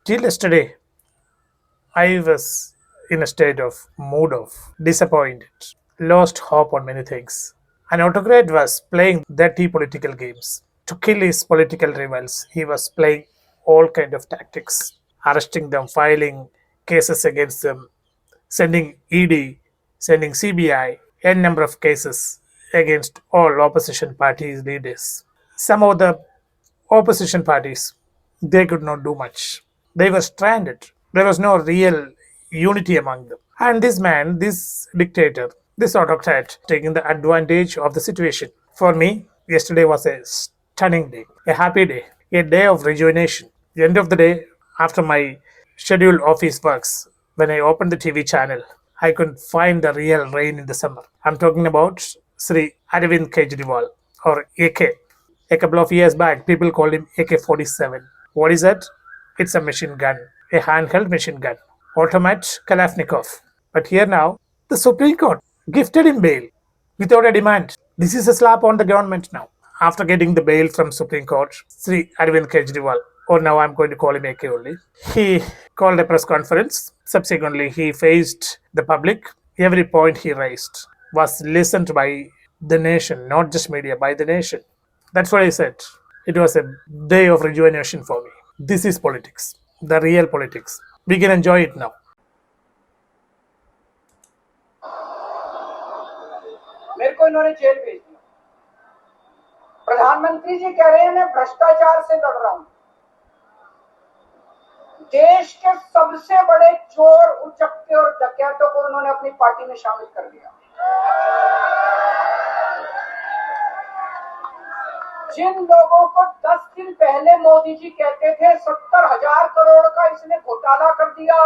Till yesterday, I was in a state of mood of disappointed, lost hope on many things. An autocrat was playing dirty political games. To kill his political rivals, he was playing all kind of tactics, arresting them, filing cases against them, sending ED, sending CBI, n number of cases against all opposition parties leaders. Some of the opposition parties, they could not do much. They were stranded. There was no real unity among them. And this man, this dictator, this autocrat, taking the advantage of the situation. For me, yesterday was a stunning day, a happy day, a day of rejuvenation. The end of the day, after my scheduled office works, when I opened the TV channel, I could find the real rain in the summer. I'm talking about Sri Arvind Kejriwal, or AK. A couple of years back, people called him AK-47. What is that? It's a machine gun, a handheld machine gun, automat Kalashnikov. But here now, the Supreme Court gifted him bail without a demand. This is a slap on the government now. After getting the bail from Supreme Court, Sri Arvind Kejriwal, or now I'm going to call him AK only, he called a press conference. Subsequently, he faced the public. Every point he raised was listened by the nation, not just media, by the nation. That's what I said. It was a day of rejuvenation for me. This is politics, the real politics. We can enjoy it now. मेरे को इन्होंने jail भेज दिया। प्रधानमंत्री जी कह रहे हैं मैं भ्रष्टाचार से लड़ रहा हूं। देश के सबसे बड़े चोर, उचक्के और डकैतों को उन्होंने अपनी पार्टी में शामिल कर दिया। जिन लोगों को 10 दिन पहले मोदी जी कहते थे 70,000 करोड़ का इसने घोटाला कर दिया,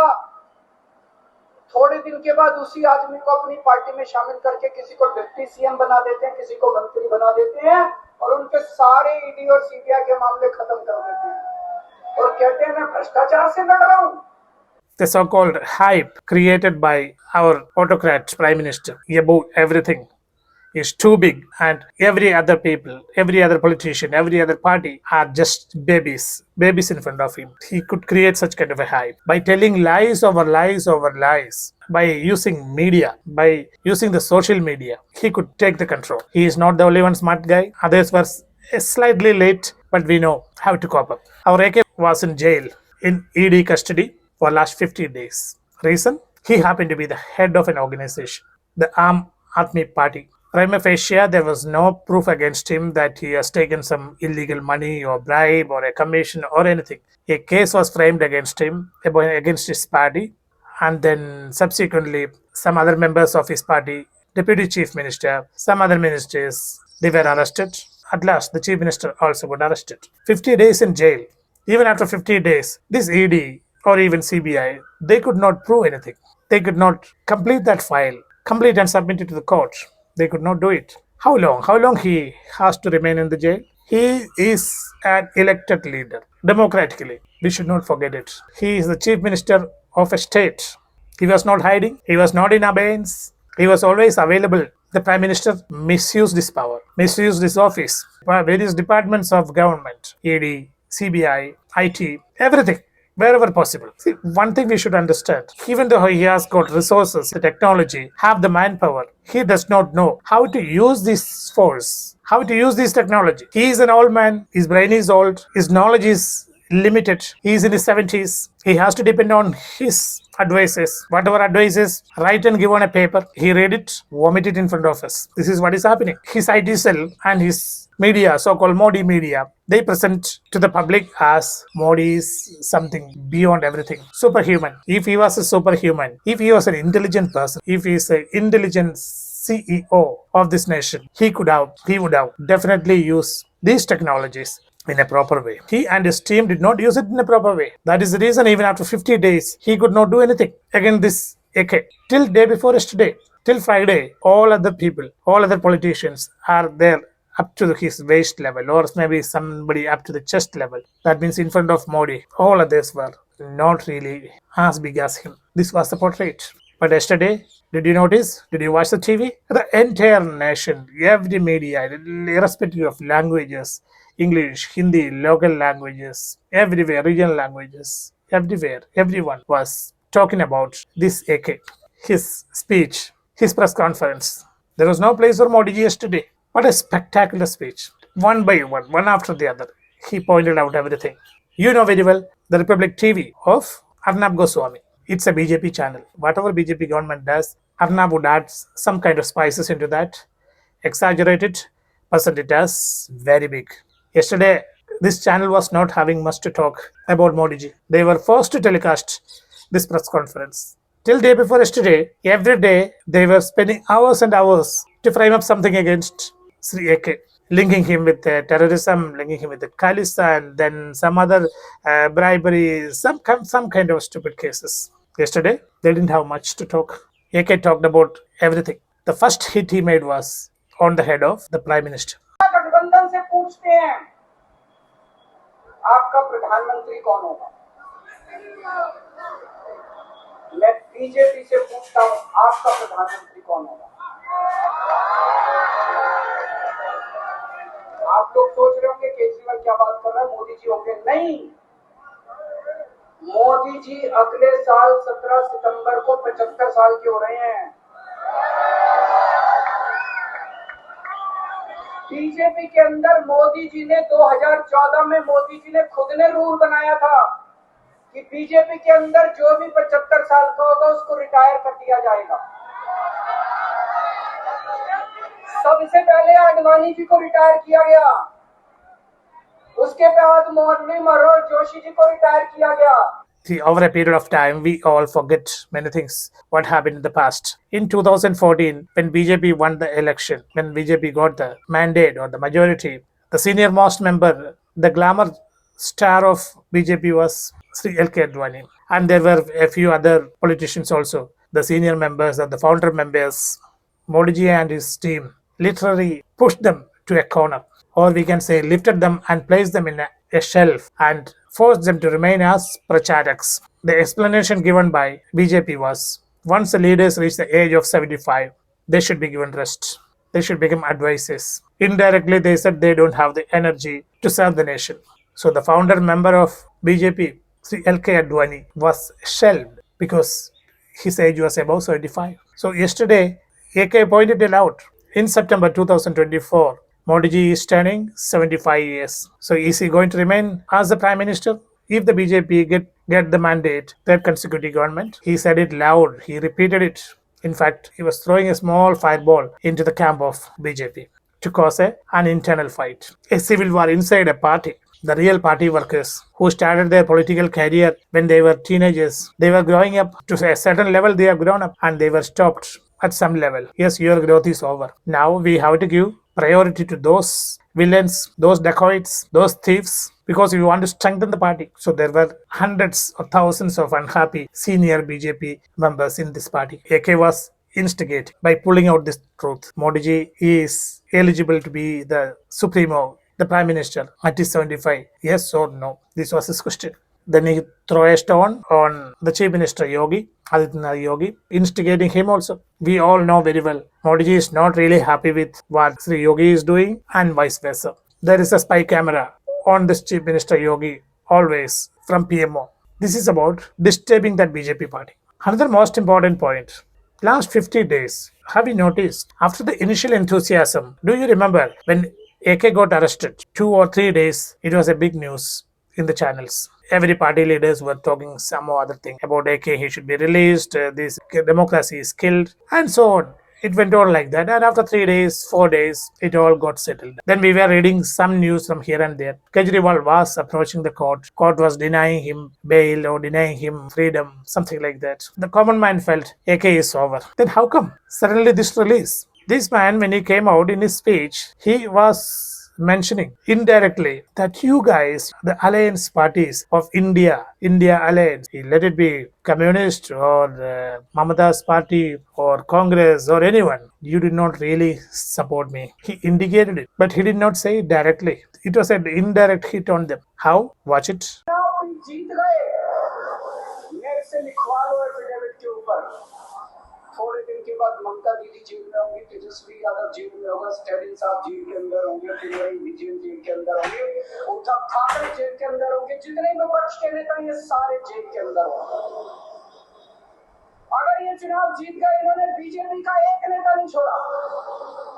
थोड़े दिन के बाद उसी आदमी को अपनी पार्टी में शामिल करके किसी को डिप्टी सीएम बना देते हैं, किसी को मंत्री बना देते हैं और उनके सारे ईडी और सीबीआई के मामले खत्म कर देते हैं और कहते हैं मैं भ्रष्टाचार से लड़ रहा हूं। The so-called hype created by our autocrat prime minister about everything is too big, and every other people, every other politician, every other party are just babies in front of him. He could create such kind of a hype by telling lies over lies over lies, by using media, by using the social media. He could take the control. He is not the only one smart guy. Others were slightly late, but we know how to cope up. Our AK was in jail, in ED custody for last 50 days. Reason? He happened to be the head of an organization, the Aam Party. Prima facie, there was no proof against him that he has taken some illegal money or bribe or a commission or anything. A case was framed against him, against his party, and then subsequently some other members of his party, deputy chief minister, some other ministers, they were arrested. At last, the chief minister also got arrested. 50 days in jail. Even after 50 days, this ED or even CBI, they could not prove anything. They could not complete that file, complete and submit it to the court. They could not do it. How long? How long he has to remain in the jail? He is an elected leader, democratically. We should not forget it. He is the chief minister of a state. He was not hiding. He was not in abeyance. He was always available. The prime minister misused his power, misused his office. Various departments of government, ED, CBI, IT, everything, wherever possible. See, one thing we should understand, even though he has got resources, the technology, have the manpower, he does not know how to use this force, how to use this technology. He is an old man, his brain is old, his knowledge is limited, he is in his 70s, he has to depend on his advices. Whatever advices, write and give on a paper, he read it, vomit it in front of us. This is what is happening. His IT cell and his media, so-called Modi media, they present to the public as Modi is something beyond everything, superhuman. If he was a superhuman, if he was an intelligent person, if he is an intelligent CEO of this nation, he would have definitely used these technologies in a proper way. He and his team did not use it in a proper way. That is the reason even after 50 days, he could not do anything against this AK. Till day before yesterday, till Friday, all other people, all other politicians are there up to his waist level, or maybe somebody up to the chest level. That means in front of Modi. All others were not really as big as him. This was the portrait. But yesterday, did you notice? Did you watch the TV? The entire nation, every media, irrespective of languages, English, Hindi, local languages, everywhere, regional languages, everywhere, everyone was talking about this AK, his speech, his press conference. There was no place for Modi ji yesterday. What a spectacular speech. One by one after the other. He pointed out everything. You know very well the Republic TV of Arnab Goswami. It's a BJP channel. Whatever BJP government does, Arnab would add some kind of spices into that, exaggerate it, percent it as very big. Yesterday, this channel was not having much to talk about Modi ji. They were forced to telecast this press conference. Till day before yesterday, every day they were spending hours and hours to frame up something against Sri AK, linking him with terrorism, linking him with the Khalistan, then some other bribery, some kind of stupid cases. Yesterday, they didn't have much to talk. AK talked about everything. The first hit he made was on the head of the Prime Minister. गठबंधन से पूछते हैं आपका प्रधानमंत्री कौन होगा। मैं BJP से पूछता हूं आपका प्रधानमंत्री कौन होगा। आप लोग सोच रहे होंगे केजरीवाल क्या बात कर रहा है, मोदी जी होंगे। नहीं, मोदी जी अगले साल 17 सितंबर को 75 साल के हो रहे हैं। बीजेपी के अंदर मोदी जी ने 2014 में मोदी जी ने खुद ने रूल बनाया था कि बीजेपी के अंदर जो भी 75 साल का होगा उसको रिटायर कर दिया जाएगा। सबसे पहले आडवाणी जी को रिटायर किया गया, उसके बाद मुरली मनोहर जोशी जी को रिटायर किया गया। See, over a period of time, we all forget many things. What happened in the past? In 2014, when BJP won the election, when BJP got the mandate or the majority, the senior most member, the glamour star of BJP was Sri L.K. Advani. And there were a few other politicians also, the senior members or the founder members. Modi ji and his team literally pushed them to a corner, or we can say lifted them and placed them in a shelf and forced them to remain as pracharaks. The explanation given by BJP was, once the leaders reach the age of 75, they should be given rest. They should become advisors. Indirectly, they said they don't have the energy to serve the nation. So the founder member of BJP, Sri L.K. Advani, was shelved because his age was above 75. So yesterday, AK pointed it out. In September 2024, Modi ji is turning 75 years. So is he going to remain as the Prime Minister? If the BJP get the mandate, third consecutive government, he said it loud, he repeated it. In fact, he was throwing a small fireball into the camp of BJP to cause an internal fight, a civil war inside a party. The real party workers who started their political career when they were teenagers, they were growing up to a certain level, they have grown up and they were stopped at some level. Yes, your growth is over. Now we have to give priority to those villains, those dacoits, those thieves, because we want to strengthen the party. So there were hundreds or thousands of unhappy senior BJP members in this party. AK was instigated by pulling out this truth. Modi ji is eligible to be the Supremo, the Prime Minister at his 75. Yes or no? This was his question. Then he threw a stone on the Chief Minister Yogi, Adityanath Yogi, instigating him also. We all know very well, Modi ji is not really happy with what Sri Yogi is doing and vice versa. There is a spy camera on this Chief Minister Yogi always from PMO. This is about disturbing that BJP party. Another most important point. Last 50 days, have you noticed, after the initial enthusiasm, do you remember when AK got arrested? 2 or 3 days, it was a big news in the channels. Every party leaders were talking some or other thing about AK, he should be released, this democracy is killed, and so on. It went on like that, and after 3 days, 4 days, it all got settled. Then we were reading some news from here and there. Kejriwal was approaching the court. Court was denying him bail or denying him freedom, something like that. The common man felt AK is over. Then how come suddenly this release? This man, when he came out in his speech, he was mentioning indirectly that you guys, the alliance parties of India alliance, let it be communist or Mamata's party or Congress or anyone, you did not really support me. He indicated it, but he did not say it directly. It was an indirect hit on them. How? Watch it. जीत गए, मेरे से लिखवा लो affidavit के ऊपर थोड़े दिन के बाद ममता दीदी जेल में होंगी, तेजस्वी यादव जेल में होगा, स्टैलिन साहब जेल के अंदर होंगे, फिर वही विजयन जेल के अंदर होंगे, उद्धव ठाकरे जेल के अंदर होंगे, जितने विपक्ष के नेता ये सारे जेल के अंदर होंगे। अगर ये चुनाव जीत गए, इन्होंने बीजेपी का एक नेता नहीं छोड़ा।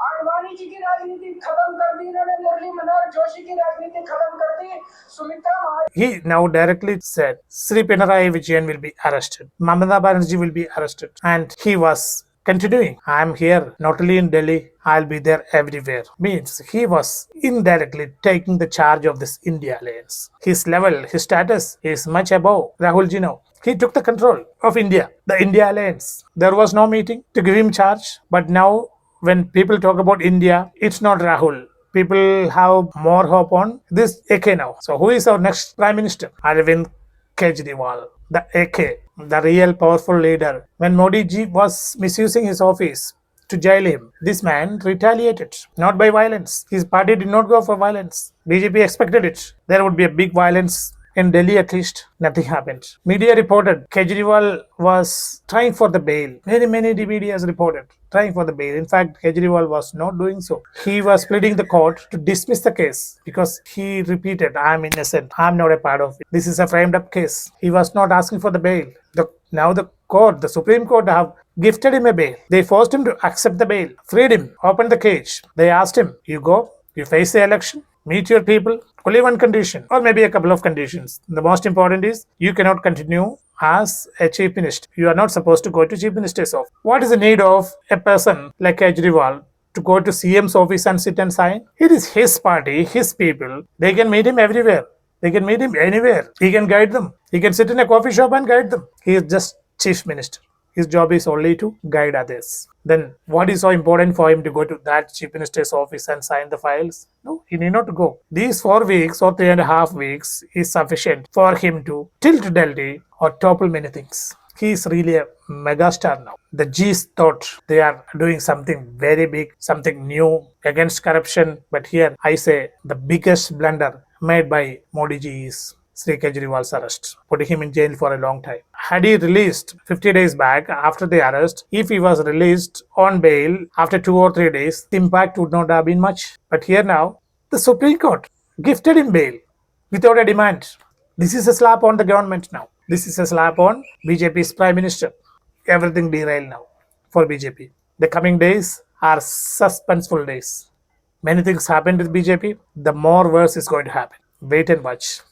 आडवाणी जी की राजनीति खत्म कर दी इन्होंने, मुरली मनोहर जोशी की राजनीति खत्म कर दी, Sumitra Mahajan. He now directly said Sri Pinarayi Vijayan will be arrested, Mamata Banerjee will be arrested, and he was continuing. I am here, not only in Delhi, I'll be there everywhere. Means he was indirectly taking the charge of this India alliance. His level, his status is much above Rahul Ji now. He took the control of India, the India alliance. There was no meeting to give him charge, but now when people talk about India, it's not Rahul. People have more hope on this AK now. So who is our next Prime Minister? Arvind Kejriwal, the AK, the real powerful leader. When Modi ji was misusing his office to jail him, this man retaliated, not by violence. His party did not go for violence. BJP expected it. There would be a big violence in Delhi, at least. Nothing happened. Media reported Kejriwal was trying for the bail. Many media has reported trying for the bail. In fact, Kejriwal was not doing so. He was pleading the court to dismiss the case because he repeated, I am innocent. I am not a part of it. This is a framed up case. He was not asking for the bail. Now the court, the Supreme Court, have gifted him a bail. They forced him to accept the bail, freed him, opened the cage. They asked him, you go, you face the election, meet your people, only one condition, or maybe a couple of conditions. The most important is you cannot continue as a chief minister. You are not supposed to go to chief minister's office. What is the need of a person like Kejriwal to go to CM's office and sit and sign? It is his party, his people. They can meet him everywhere. They can meet him anywhere. He can guide them. He can sit in a coffee shop and guide them. He is just chief minister. His job is only to guide others. Then what is so important for him to go to that chief minister's office and sign the files? No, he need not go. These 4 weeks or 3.5 weeks is sufficient for him to tilt Delhi or topple many things. He is really a megastar now. The G's thought they are doing something very big, something new against corruption. But here I say the biggest blunder made by Modi ji is Sri Kejriwal's arrest, putting him in jail for a long time. Had he released 50 days back after the arrest, if he was released on bail after 2 or 3 days, the impact would not have been much. But here now, the Supreme Court gifted him bail without a demand. This is a slap on the government now. This is a slap on BJP's Prime Minister. Everything derailed now for BJP. The coming days are suspenseful days. Many things happened with BJP. The more worse is going to happen. Wait and watch.